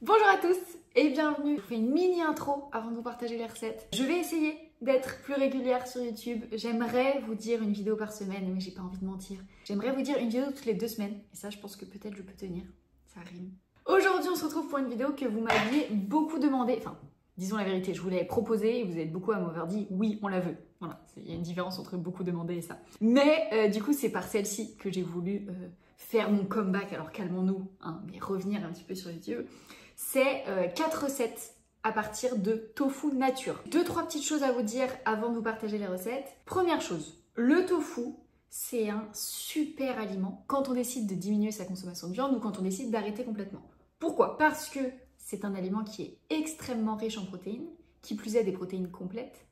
Bonjour à tous et bienvenue. Je vous fais une mini intro avant de vous partager les recettes. Je vais essayer d'être plus régulière sur YouTube. J'aimerais vous dire une vidéo par semaine, mais j'ai pas envie de mentir. J'aimerais vous dire une vidéo toutes les 2 semaines. Et ça, je pense que peut-être je peux tenir. Ça rime. Aujourd'hui, on se retrouve pour une vidéo que vous m'aviez beaucoup demandé. Enfin, disons la vérité, je vous l'avais proposée et vous êtes beaucoup à m'avoir dit oui, on la veut. Voilà, il y a une différence entre beaucoup demandé et ça. Mais du coup, c'est par celle-ci que j'ai voulu faire mon comeback. Alors calmons-nous, hein, mais revenir un petit peu sur YouTube. C'est 4 recettes à partir de tofu nature. 2-3 petites choses à vous dire avant de vous partager les recettes. Première chose, le tofu, c'est un super aliment quand on décide de diminuer sa consommation de viande ou quand on décide d'arrêter complètement. Pourquoi? Parce que c'est un aliment qui est extrêmement riche en protéines, qui plus est des protéines complètes,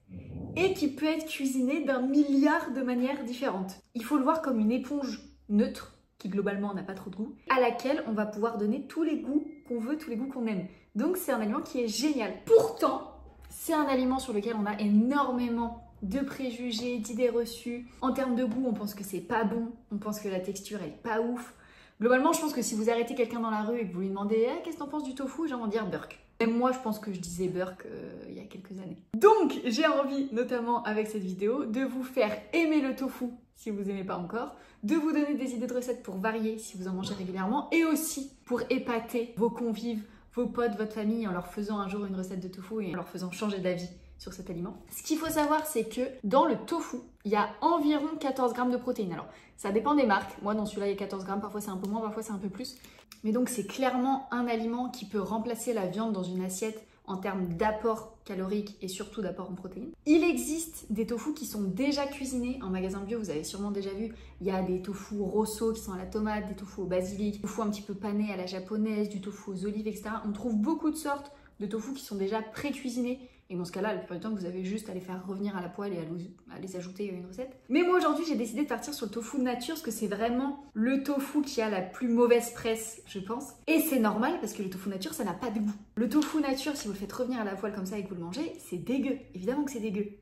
et qui peut être cuisiné d'un milliard de manières différentes. Il faut le voir comme une éponge neutre, qui globalement n'a pas trop de goût, à laquelle on va pouvoir donner tous les goûts qu'on veut, tous les goûts qu'on aime. Donc c'est un aliment qui est génial. Pourtant, c'est un aliment sur lequel on a énormément de préjugés, d'idées reçues. En termes de goût, on pense que c'est pas bon, on pense que la texture est pas ouf. Globalement, je pense que si vous arrêtez quelqu'un dans la rue et que vous lui demandez qu'est-ce que t'en penses du tofu, j'ai envie de dire burk. Même moi, je pense que je disais burk il y a quelques années. Donc, j'ai envie, notamment avec cette vidéo, de vous faire aimer le tofu si vous n'aimez pas encore, de vous donner des idées de recettes pour varier si vous en mangez régulièrement, et aussi pour épater vos convives, vos potes, votre famille, en leur faisant un jour une recette de tofu et en leur faisant changer d'avis sur cet aliment. Ce qu'il faut savoir, c'est que dans le tofu, il y a environ 14 grammes de protéines. Alors, ça dépend des marques. Moi, dans celui-là, il y a 14 grammes. Parfois, c'est un peu moins, parfois, c'est un peu plus. Mais donc, c'est clairement un aliment qui peut remplacer la viande dans une assiette en termes d'apport calorique et surtout d'apport en protéines. Il existe des tofus qui sont déjà cuisinés en magasin bio, vous avez sûrement déjà vu. Il y a des tofus rosso qui sont à la tomate, des tofus au basilic, des tofus un petit peu panés à la japonaise, du tofu aux olives, etc. On trouve beaucoup de sortes de tofu qui sont déjà pré-cuisinés. Et dans ce cas-là, la plupart du temps, vous avez juste à les faire revenir à la poêle et à les ajouter à une recette. Mais moi, aujourd'hui, j'ai décidé de partir sur le tofu nature parce que c'est vraiment le tofu qui a la plus mauvaise presse, je pense. Et c'est normal parce que le tofu nature, ça n'a pas de goût. Le tofu nature, si vous le faites revenir à la poêle comme ça et que vous le mangez, c'est dégueu. Évidemment que c'est dégueu.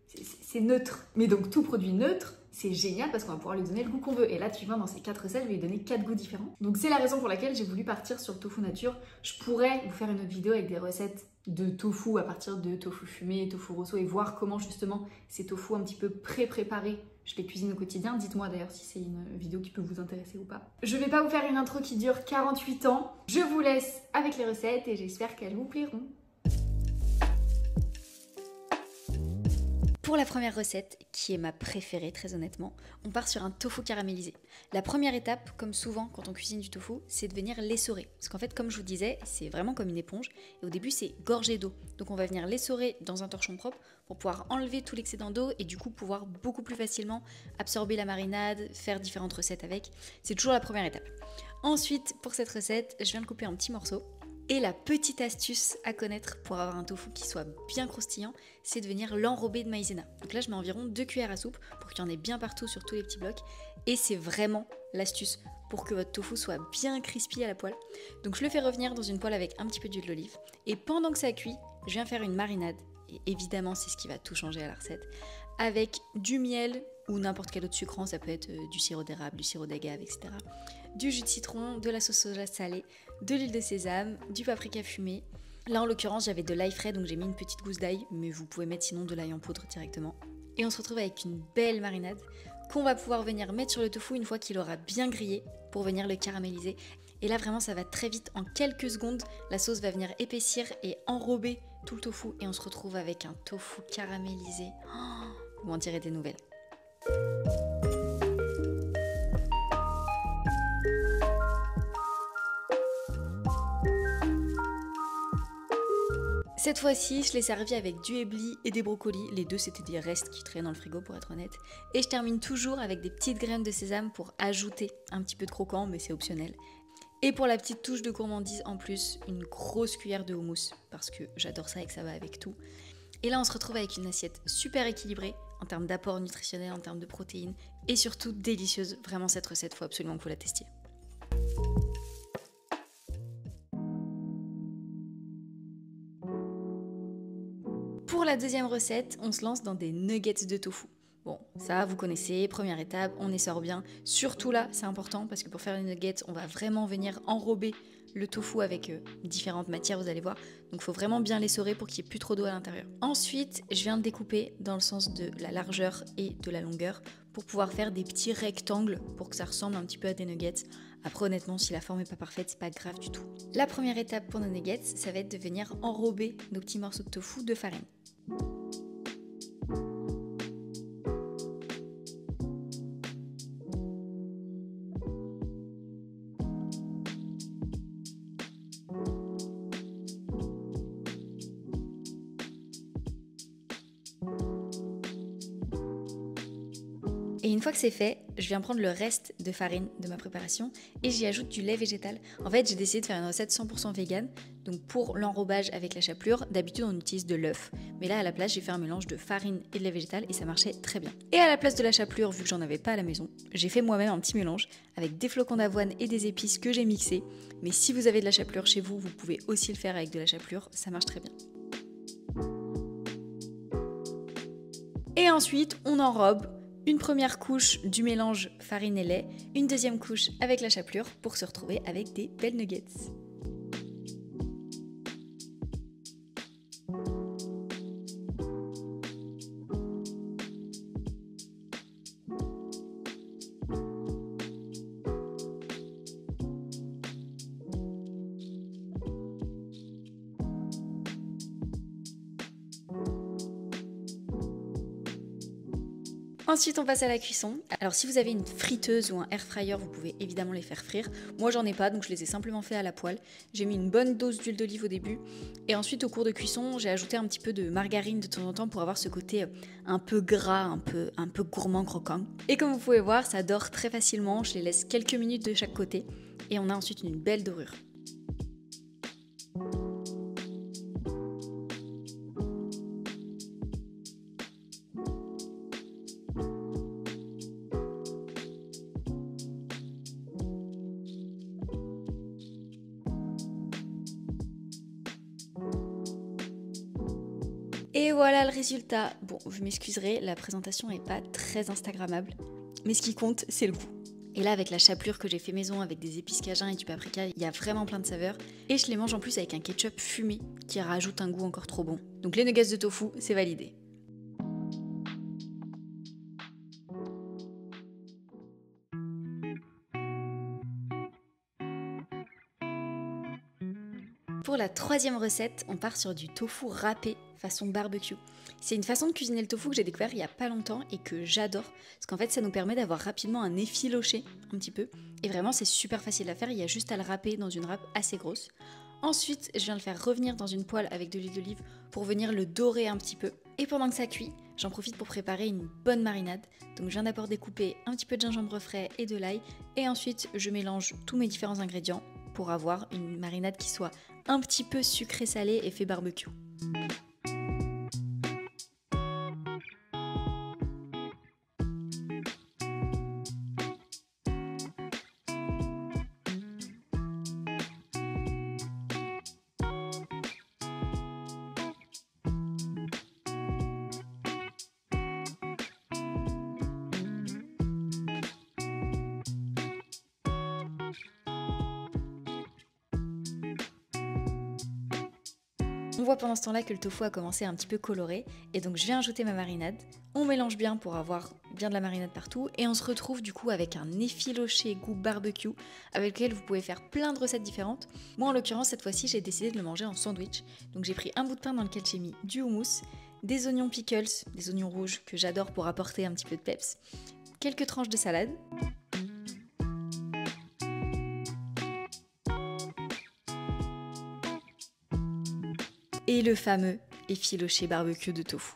C'est neutre. Mais donc, tout produit neutre, c'est génial parce qu'on va pouvoir lui donner le goût qu'on veut. Et là, tu vois, dans ces 4 recettes, je vais lui donner 4 goûts différents. Donc, c'est la raison pour laquelle j'ai voulu partir sur le tofu nature. Je pourrais vous faire une autre vidéo avec des recettes de tofu à partir de tofu fumé, tofu rosso et voir comment justement ces tofu un petit peu pré-préparés je les cuisine au quotidien. Dites-moi d'ailleurs si c'est une vidéo qui peut vous intéresser ou pas. Je vais pas vous faire une intro qui dure 48 ans. Je vous laisse avec les recettes et j'espère qu'elles vous plairont. Pour la première recette, qui est ma préférée très honnêtement, on part sur un tofu caramélisé. La première étape, comme souvent quand on cuisine du tofu, c'est de venir l'essorer. Parce qu'en fait, comme je vous disais, c'est vraiment comme une éponge. Et au début, c'est gorgé d'eau. Donc on va venir l'essorer dans un torchon propre pour pouvoir enlever tout l'excédent d'eau et du coup pouvoir beaucoup plus facilement absorber la marinade, faire différentes recettes avec. C'est toujours la première étape. Ensuite, pour cette recette, je viens de couper en petits morceaux. Et la petite astuce à connaître pour avoir un tofu qui soit bien croustillant, c'est de venir l'enrober de maïzena. Donc là, je mets environ 2 cuillères à soupe pour qu'il y en ait bien partout sur tous les petits blocs. Et c'est vraiment l'astuce pour que votre tofu soit bien crispy à la poêle. Donc je le fais revenir dans une poêle avec un petit peu d'huile d'olive. Et pendant que ça cuit, je viens faire une marinade. Et évidemment, c'est ce qui va tout changer à la recette. Avec du miel ou n'importe quel autre sucrant, ça peut être du sirop d'érable, du sirop d'agave, etc. Du jus de citron, de la sauce soja salée, de l'huile de sésame, du paprika fumé. Là en l'occurrence j'avais de l'ail frais donc j'ai mis une petite gousse d'ail, mais vous pouvez mettre sinon de l'ail en poudre directement. Et on se retrouve avec une belle marinade qu'on va pouvoir venir mettre sur le tofu une fois qu'il aura bien grillé pour venir le caraméliser. Et là vraiment ça va très vite, en quelques secondes la sauce va venir épaissir et enrober tout le tofu et on se retrouve avec un tofu caramélisé. Oh, vous m'en direz des nouvelles. Cette fois-ci, je l'ai servi avec du ebli et des brocolis. Les deux, c'était des restes qui traînaient dans le frigo pour être honnête. Et je termine toujours avec des petites graines de sésame pour ajouter un petit peu de croquant, mais c'est optionnel. Et pour la petite touche de gourmandise en plus, une grosse cuillère de houmous, parce que j'adore ça et que ça va avec tout. Et là, on se retrouve avec une assiette super équilibrée en termes d'apport nutritionnel, en termes de protéines, et surtout délicieuse. Vraiment, cette recette, il faut absolument que vous la testiez. Pour la deuxième recette, on se lance dans des nuggets de tofu. Bon, ça vous connaissez, première étape, on essore bien. Surtout là, c'est important parce que pour faire les nuggets, on va vraiment venir enrober le tofu avec différentes matières, vous allez voir. Donc il faut vraiment bien l'essorer pour qu'il n'y ait plus trop d'eau à l'intérieur. Ensuite, je viens de découper dans le sens de la largeur et de la longueur pour pouvoir faire des petits rectangles pour que ça ressemble un petit peu à des nuggets. Après honnêtement, si la forme n'est pas parfaite, c'est pas grave du tout. La première étape pour nos nuggets, ça va être de venir enrober nos petits morceaux de tofu de farine. Et une fois que c'est fait, je viens prendre le reste de farine de ma préparation et j'y ajoute du lait végétal. En fait, j'ai décidé de faire une recette 100% vegan. Donc pour l'enrobage avec la chapelure, d'habitude on utilise de l'œuf. Mais là à la place, j'ai fait un mélange de farine et de lait végétal et ça marchait très bien. Et à la place de la chapelure, vu que j'en avais pas à la maison, j'ai fait moi-même un petit mélange avec des flocons d'avoine et des épices que j'ai mixés. Mais si vous avez de la chapelure chez vous, vous pouvez aussi le faire avec de la chapelure, ça marche très bien. Et ensuite, on enrobe une première couche du mélange farine et lait, une deuxième couche avec la chapelure pour se retrouver avec des belles nuggets. Ensuite, on passe à la cuisson. Alors, si vous avez une friteuse ou un air fryer, vous pouvez évidemment les faire frire. Moi, j'en ai pas, donc je les ai simplement fait à la poêle. J'ai mis une bonne dose d'huile d'olive au début. Et ensuite, au cours de cuisson, j'ai ajouté un petit peu de margarine de temps en temps pour avoir ce côté un peu gras, un peu gourmand, croquant. Et comme vous pouvez voir, ça dore très facilement. Je les laisse quelques minutes de chaque côté. Et on a ensuite une belle dorure. Et voilà le résultat. Bon, vous m'excuserez, la présentation n'est pas très instagrammable, mais ce qui compte, c'est le goût. Et là, avec la chapelure que j'ai fait maison, avec des épices cajun et du paprika, il y a vraiment plein de saveurs. Et je les mange en plus avec un ketchup fumé qui rajoute un goût encore trop bon. Donc les nuggets de tofu, c'est validé. Pour la troisième recette, on part sur du tofu râpé façon barbecue. C'est une façon de cuisiner le tofu que j'ai découvert il n'y a pas longtemps et que j'adore parce qu'en fait ça nous permet d'avoir rapidement un effiloché un petit peu et vraiment c'est super facile à faire, il y a juste à le râper dans une râpe assez grosse. Ensuite, je viens le faire revenir dans une poêle avec de l'huile d'olive pour venir le dorer un petit peu. Et pendant que ça cuit, j'en profite pour préparer une bonne marinade. Donc je viens d'abord découper un petit peu de gingembre frais et de l'ail et ensuite je mélange tous mes différents ingrédients pour avoir une marinade qui soit un petit peu sucré-salé et fait barbecue. On voit pendant ce temps-là que le tofu a commencé à un petit peu colorer et donc je viens ajouter ma marinade. On mélange bien pour avoir bien de la marinade partout et on se retrouve du coup avec un effiloché goût barbecue avec lequel vous pouvez faire plein de recettes différentes. Moi en l'occurrence cette fois-ci j'ai décidé de le manger en sandwich. Donc j'ai pris un bout de pain dans lequel j'ai mis du houmous, des oignons pickles, des oignons rouges que j'adore pour apporter un petit peu de peps, quelques tranches de salade. Et le fameux effiloché barbecue de tofu.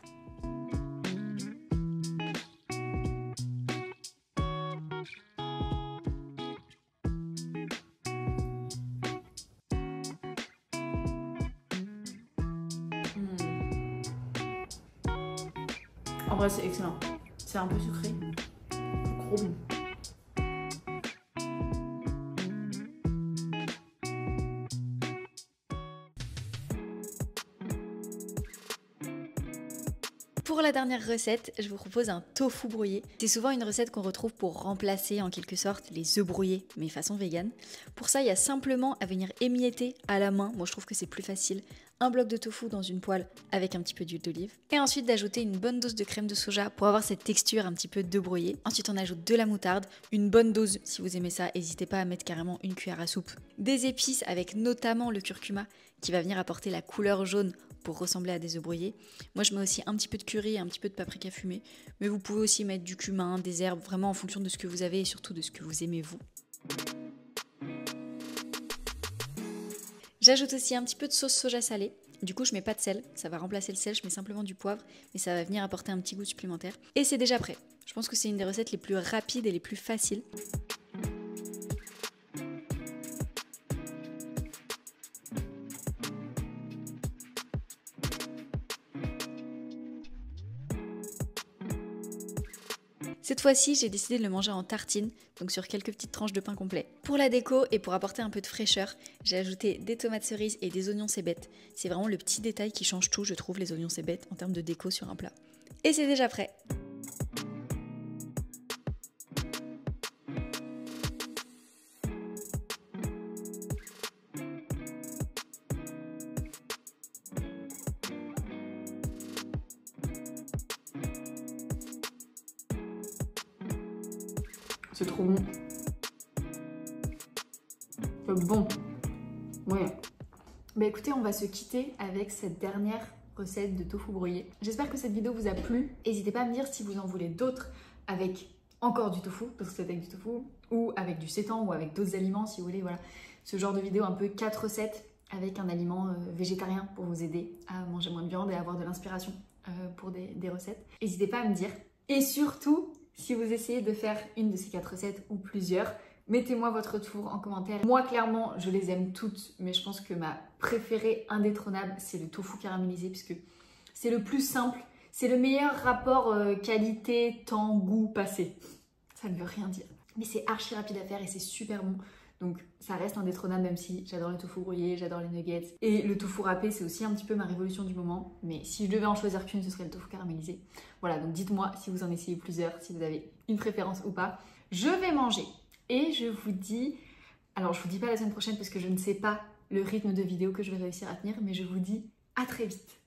En vrai, c'est excellent. C'est un peu sucré. Trop bon. Pour Pour la dernière recette, je vous propose un tofu brouillé. C'est souvent une recette qu'on retrouve pour remplacer en quelque sorte les œufs brouillés, mais façon vegan. Pour ça, il y a simplement à venir émietter à la main, moi je trouve que c'est plus facile, un bloc de tofu dans une poêle avec un petit peu d'huile d'olive. Et ensuite d'ajouter une bonne dose de crème de soja pour avoir cette texture un petit peu d'œuf brouillé. Ensuite on ajoute de la moutarde, une bonne dose si vous aimez ça, n'hésitez pas à mettre carrément une cuillère à soupe. Des épices avec notamment le curcuma qui va venir apporter la couleur jaune pour ressembler à des œufs brouillés. Moi je mets aussi un petit peu de curry et un petit peu de paprika fumé, mais vous pouvez aussi mettre du cumin, des herbes, vraiment en fonction de ce que vous avez et surtout de ce que vous aimez vous. J'ajoute aussi un petit peu de sauce soja salée. Du coup, je mets pas de sel, ça va remplacer le sel, je mets simplement du poivre, mais ça va venir apporter un petit goût supplémentaire. Et c'est déjà prêt. Je pense que c'est une des recettes les plus rapides et les plus faciles. Cette fois-ci, j'ai décidé de le manger en tartine, donc sur quelques petites tranches de pain complet. Pour la déco et pour apporter un peu de fraîcheur, j'ai ajouté des tomates cerises et des oignons cébettes. C'est vraiment le petit détail qui change tout, je trouve, les oignons cébettes en termes de déco sur un plat. Et c'est déjà prêt! C'est trop bon. C'est bon. Ouais. Bah écoutez, on va se quitter avec cette dernière recette de tofu brouillé. J'espère que cette vidéo vous a plu. N'hésitez pas à me dire si vous en voulez d'autres avec encore du tofu, parce que c'est avec du tofu, ou avec du seitan, ou avec d'autres aliments si vous voulez. Voilà, ce genre de vidéo un peu 4 recettes avec un aliment végétarien pour vous aider à manger moins de viande et à avoir de l'inspiration pour des recettes. N'hésitez pas à me dire. Et surtout, si vous essayez de faire une de ces 4 recettes ou plusieurs, mettez-moi votre retour en commentaire. Moi, clairement, je les aime toutes, mais je pense que ma préférée indétrônable, c'est le tofu caramélisé, puisque c'est le plus simple, c'est le meilleur rapport qualité, temps, goût, passé. Ça ne veut rien dire. Mais c'est archi rapide à faire et c'est super bon. Donc ça reste indétrônable, même si j'adore le tofu brouillé, j'adore les nuggets. Et le tofu râpé, c'est aussi un petit peu ma révolution du moment. Mais si je devais en choisir qu'une, ce serait le tofu caramélisé. Voilà, donc dites-moi si vous en essayez plusieurs, si vous avez une préférence ou pas. Je vais manger et je vous dis... Alors je vous dis pas la semaine prochaine parce que je ne sais pas le rythme de vidéo que je vais réussir à tenir, mais je vous dis à très vite.